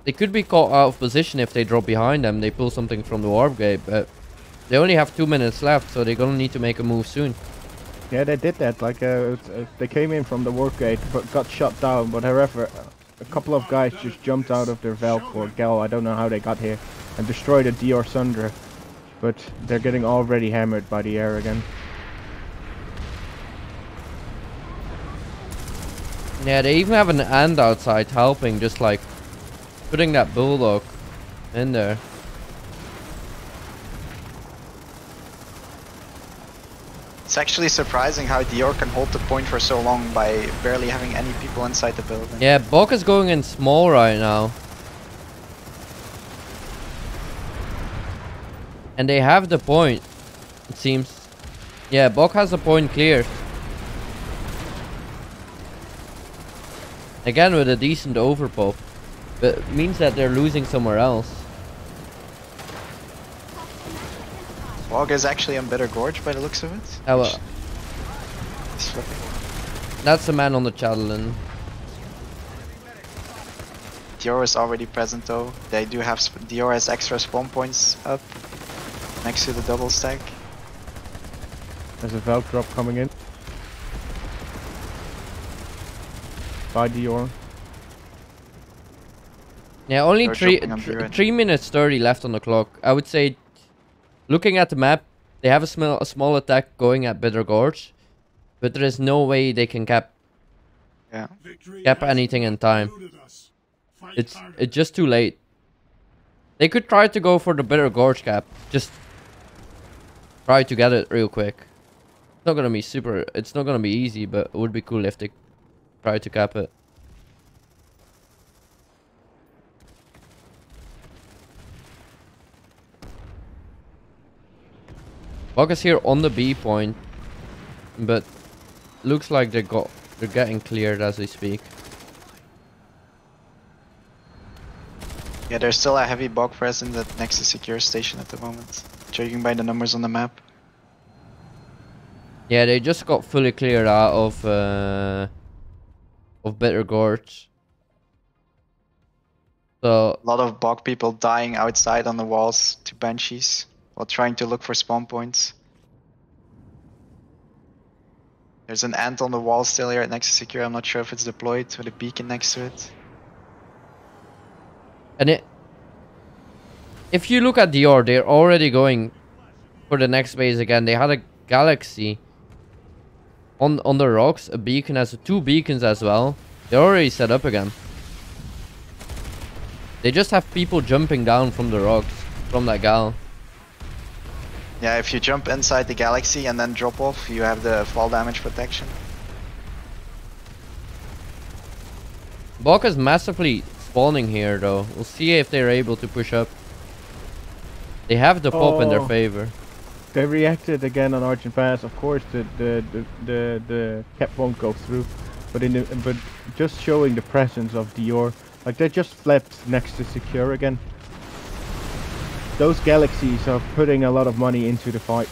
they could be caught out of position if they drop behind them. They pull something from the warp gate, but they only have 2 minutes left, so they're gonna need to make a move soon. Yeah, they did that. Like they came in from the warp gate, but got shut down. But however, a couple of guys just jumped out of their Valk or Gal. I don't know how they got here, and destroyed a DIOR Sundra. But they're getting already hammered by the air again. Yeah, they even have an ant outside helping, just like putting that bulldog in there. It's actually surprising how DIOR can hold the point for so long by barely having any people inside the building. Yeah, BAWC is going in small right now. And they have the point, it seems. Yeah, BAWC has the point cleared. Again with a decent overpop. But it means that they're losing somewhere else. BAWC is actually on Bitter Gorge by the looks of it. Oh, well. That's the man on the Chatelaine. DIOR is already present though. They do have DIOR has extra spawn points up next to the double stack. There's a Valk drop coming in. By DIOR. Yeah, only They're 3 minutes 30 left on the clock. I would say, looking at the map, they have a small attack going at Bitter Gorge, but there is no way they can cap anything in time. It's just too late. They could try to go for the Bitter Gorge cap. Just try to get it real quick. It's not gonna be it's not gonna be easy, but it would be cool if they try to cap it. BAWC is here on the B point, but looks like they're getting cleared as we speak. Yeah, there's still a heavy BAWC present at Nexus Secure Station at the moment, judging by the numbers on the map. Yeah, they just got fully cleared out of Bitter Gorge. So A lot of BAWC people dying outside on the walls to Banshees while trying to look for spawn points. There's an ant on the wall still here at Nexus Secure. I'm not sure if it's deployed with a beacon next to it. And if you look at DIOR, they're already going for the next base again. They had a galaxy on the rocks, a beacon, has 2 beacons as well. They're already set up again. They just have people jumping down from the rocks, from that gal. Yeah, if you jump inside the galaxy and then drop off, you have the fall damage protection. BAWC is massively spawning here though. We'll see if they're able to push up. They have the pop in their favor. They reacted again on Argent Pass. Of course, the cap won't go through, but but just showing the presence of DIOR, like they just flipped next to secure again. Those galaxies are putting a lot of money into the fight.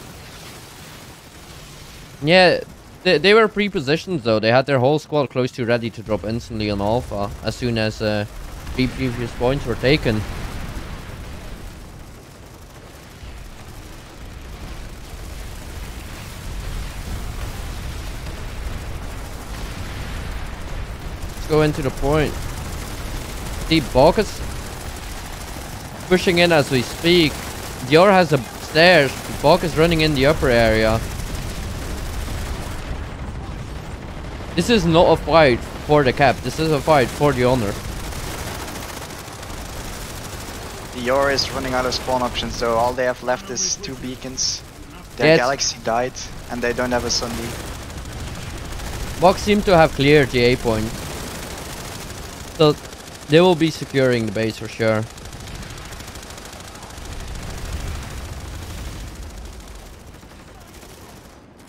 Yeah, they were pre-positioned though. They had their whole squad close to ready to drop instantly on Alpha as soon as 3 previous points were taken. Go into the point. See, BAWC is pushing in as we speak. DIOR has the stairs. BAWC is running in the upper area. This is not a fight for the cap. This is a fight for the honor. DIOR is running out of spawn options, so all they have left is 2 beacons. Their galaxy died, and they don't have a Sun D. BAWC seem to have cleared the A point. So they will be securing the base for sure.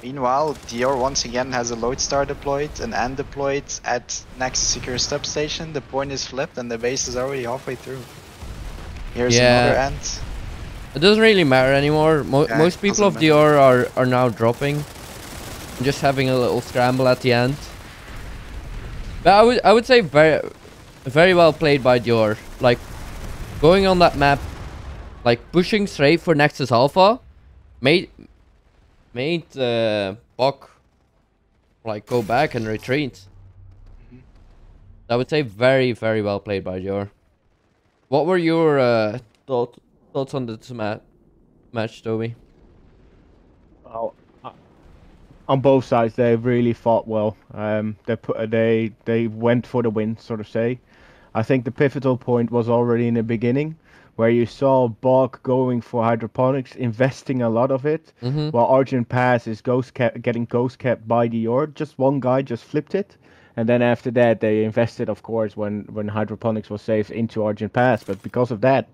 Meanwhile, DIOR once again has a Lodestar deployed, an Ant deployed at next secure substation. The point is flipped and the base is already halfway through. Here's another Ant. It doesn't really matter anymore. Most people of DIOR are now dropping. Just having a little scramble at the end. But I would say very well played by DIOR. Like, going on that map, like pushing straight for Nexus Alpha, made BAWC like go back and retreat. I would say very well played by DIOR. What were your thoughts on this match, Toby? Well, on both sides, they really fought well. They went for the win, sort of say. I think the pivotal point was already in the beginning, where you saw BAWC going for hydroponics, investing a lot of it, while Argent Pass is getting ghost capped by DIOR. Just one guy just flipped it, and then after that they invested, of course, when hydroponics was safe into Argent Pass. But because of that,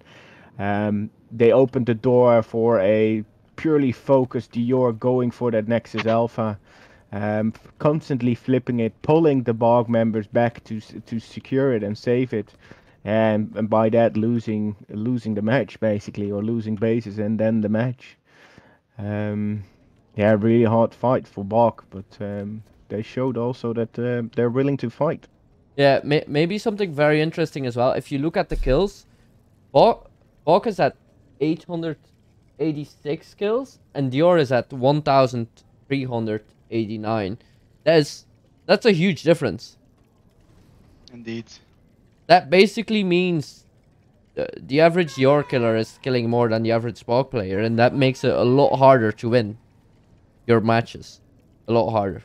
they opened the door for a purely focused DIOR going for that Nexus Alpha. Constantly flipping it, pulling the BAWC members back to secure it and save it, and by that losing the match basically, or losing bases and then the match. Yeah, really hard fight for BAWC, but they showed also that they're willing to fight. Yeah, maybe something very interesting as well. If you look at the kills, BAWC is at 886 kills and DIOR is at 1,389. That's a huge difference. Indeed. That basically means the average DIOR killer is killing more than the average BAWC player, and that makes it a lot harder to win your matches. A lot harder.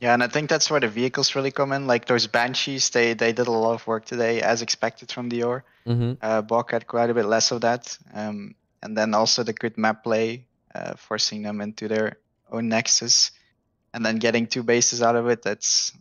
Yeah, and I think that's where the vehicles really come in. Like those Banshees, they did a lot of work today, as expected from DIOR. BAWC had quite a bit less of that. And then also the good map play, forcing them into their own nexus, and then getting 2 bases out of it. That's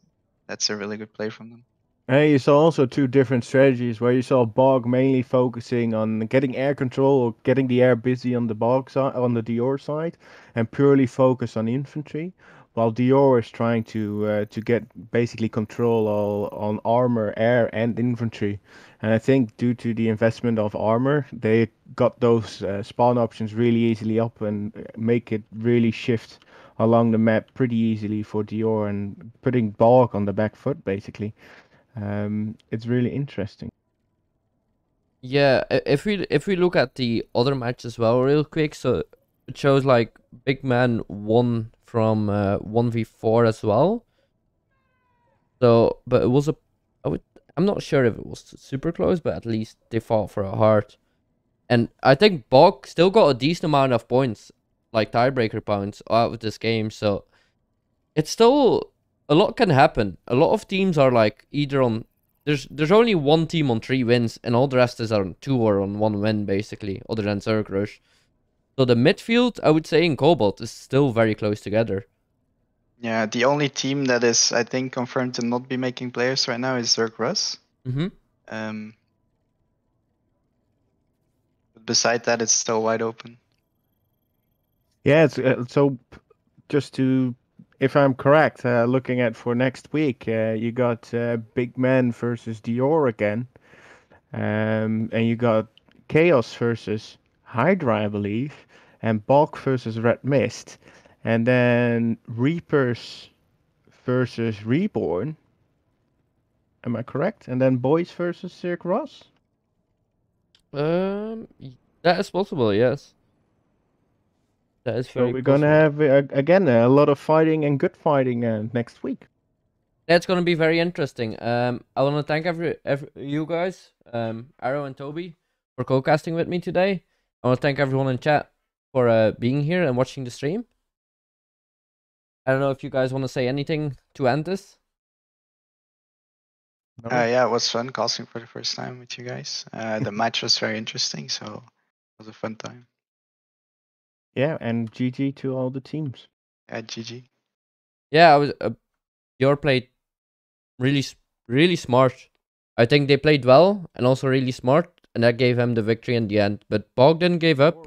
a really good play from them. Hey, you saw also 2 different strategies, where you saw BAWC mainly focusing on getting air control or getting the air busy on the BAWC side, on the DIOR side, and purely focus on infantry, while DIOR is trying to get basically control on armor, air, and infantry. And I think due to the investment of armor, they got those spawn options really easily up and make it really shift along the map pretty easily for DIOR, and putting BAWC on the back foot basically. It's really interesting. Yeah, if we look at the other match as well real quick, so it shows like Big Man won from 1v4 as well. So, but it was I'm not sure if it was super close, but at least they fought for a heart. And I think BAWC still got a decent amount of points, like tiebreaker points, out of this game. So it's still, a lot can happen. A lot of teams are like either on, there's only one team on 3 wins, and all the rest is on 2 or on 1 win, basically, other than Zerg Rush. So the midfield, I would say, in Cobalt is still very close together. Yeah, the only team that is, I think, confirmed to not be making players right now is Zerg Russ. Mm-hmm. But beside that, it's still wide open. Yeah, it's, so just to, if I'm correct, looking at for next week, you got Big Man versus DIOR again, and you got Chaos versus Hydra, I believe, and BAWC versus Red Mist, and then Reapers versus Reborn. Am I correct? And then Boys versus Cirque Ross. That is possible, yes. That is So very we're gonna possible. have again a lot of fighting and good fighting next week. That's gonna be very interesting. I want to thank every you guys, Arrow and Toby, for co-casting with me today. I want to thank everyone in chat for being here and watching the stream. I don't know if you guys want to say anything to end this. No? Yeah, it was fun casting for the first time with you guys. The match was very interesting, so it was a fun time. Yeah, and GG to all the teams. Yeah, GG. Yeah, I was. DIOR played really smart. I think they played well and also really smart, and that gave him the victory in the end. But BAWC didn't give up,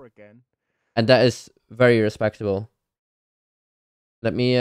and that is very respectable. Let me